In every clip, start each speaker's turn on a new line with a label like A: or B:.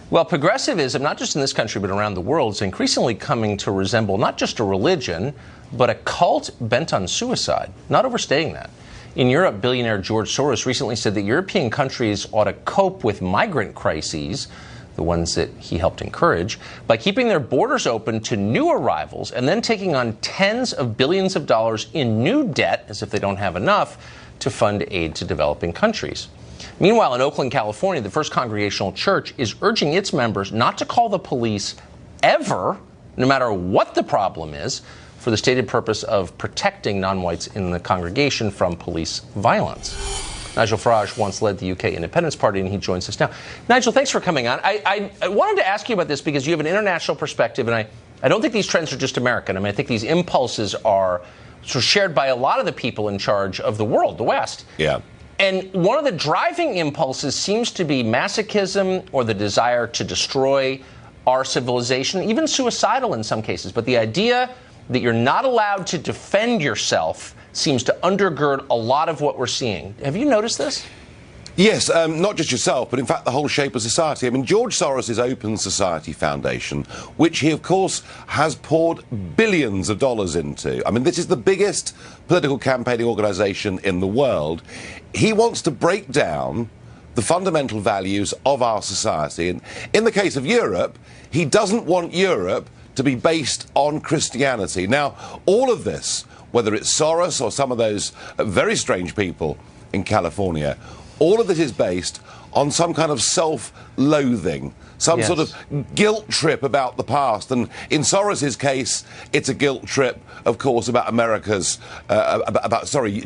A: Well, progressivism, not just in this country but around the world, is increasingly coming to resemble not just a religion, but a cult bent on suicide. Not overstating that. In Europe, billionaire George Soros recently said that European countries ought to cope with migrant crises, the ones that he helped encourage, by keeping their borders open to new arrivals and then taking on tens of billions of dollars in new debt, as if they don't have enough, to fund aid to developing countries. Meanwhile, in Oakland, California, the First Congregational Church is urging its members not to call the police ever, no matter what the problem is, for the stated purpose of protecting non-whites in the congregation from police violence. Nigel Farage once led the UK Independence Party, and he joins us now. Nigel, thanks for coming on. I wanted to ask you about this because you have an international perspective, and I don't think these trends are just American. I mean, I think these impulses are sort of shared by a lot of the people in charge of the world, the West.
B: Yeah.
A: And one of the driving impulses seems to be masochism or the desire to destroy our civilization, even suicidal in some cases. But the idea that you're not allowed to defend yourself seems to undergird a lot of what we're seeing. Have you noticed this?
B: Yes, not just yourself, but in fact the whole shape of society. I mean, George Soros' Open Society Foundation, which he, of course, has poured billions of dollars into. I mean, this is the biggest political campaigning organisation in the world. He wants to break down the fundamental values of our society. And in the case of Europe, he doesn't want Europe to be based on Christianity. Now, all of this, whether it's Soros or some of those very strange people in California, all of this is based on some kind of self-loathing, some sort of guilt trip about the past. And in Soros's case, it's a guilt trip, of course, about America's,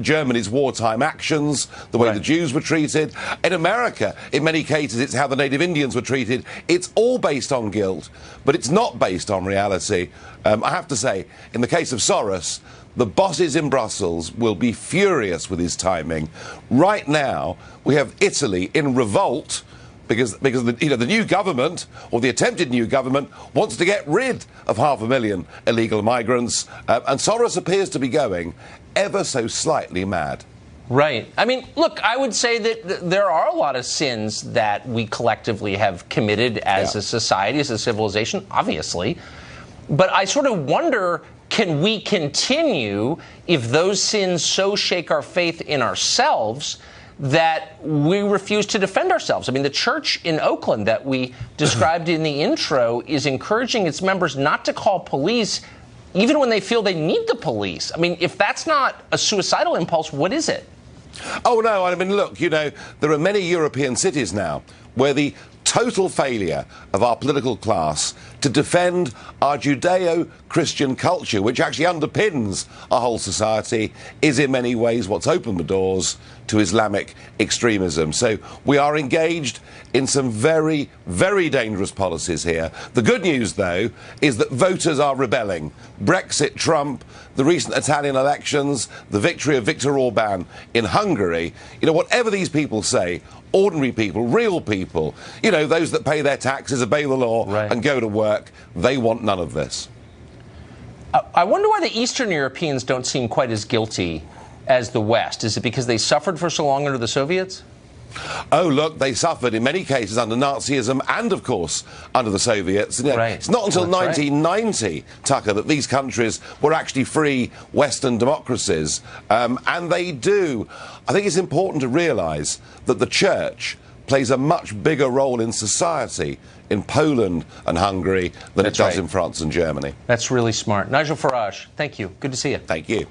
B: Germany's wartime actions, the way the Jews were treated. In America, in many cases, it's how the native Indians were treated. It's all based on guilt, but it's not based on reality. I have to say, in the case of Soros, the bosses in Brussels will be furious with his timing. Right now, we have Italy in revolt because the new government, or the attempted new government, wants to get rid of 500,000 illegal migrants, and Soros appears to be going ever so slightly mad.
A: Right. I mean, look, I would say that there are a lot of sins that we collectively have committed as a society, as a civilization, obviously. But I sort of wonder, can we continue if those sins so shake our faith in ourselves that we refuse to defend ourselves? I mean, the church in Oakland that we described in the intro is encouraging its members not to call police even when they feel they need the police. I mean, if that's not a suicidal impulse, what is it?
B: Oh, no, I mean, look, there are many European cities now where the total failure of our political class to defend our Judeo-Christian culture, which actually underpins our whole society, is in many ways what's opened the doors to Islamic extremism. So we are engaged in some very, very dangerous policies here. The good news, though, is that voters are rebelling. Brexit, Trump, the recent Italian elections, the victory of Viktor Orban in Hungary, whatever these people say, ordinary people, real people, those that pay their taxes, obey the law, and go to work, they want none of this.
A: I wonder why the Eastern Europeans don't seem quite as guilty as the West. Is it because they suffered for so long under the Soviets?
B: Oh, look, they suffered in many cases under Nazism and, of course, under the Soviets. It's not until 1990, Tucker, that these countries were actually free Western democracies. And they do. I think it's important to realise that the church plays a much bigger role in society in Poland and Hungary than it does in France and Germany.
A: That's really smart. Nigel Farage, thank you. Good to see you.
B: Thank you.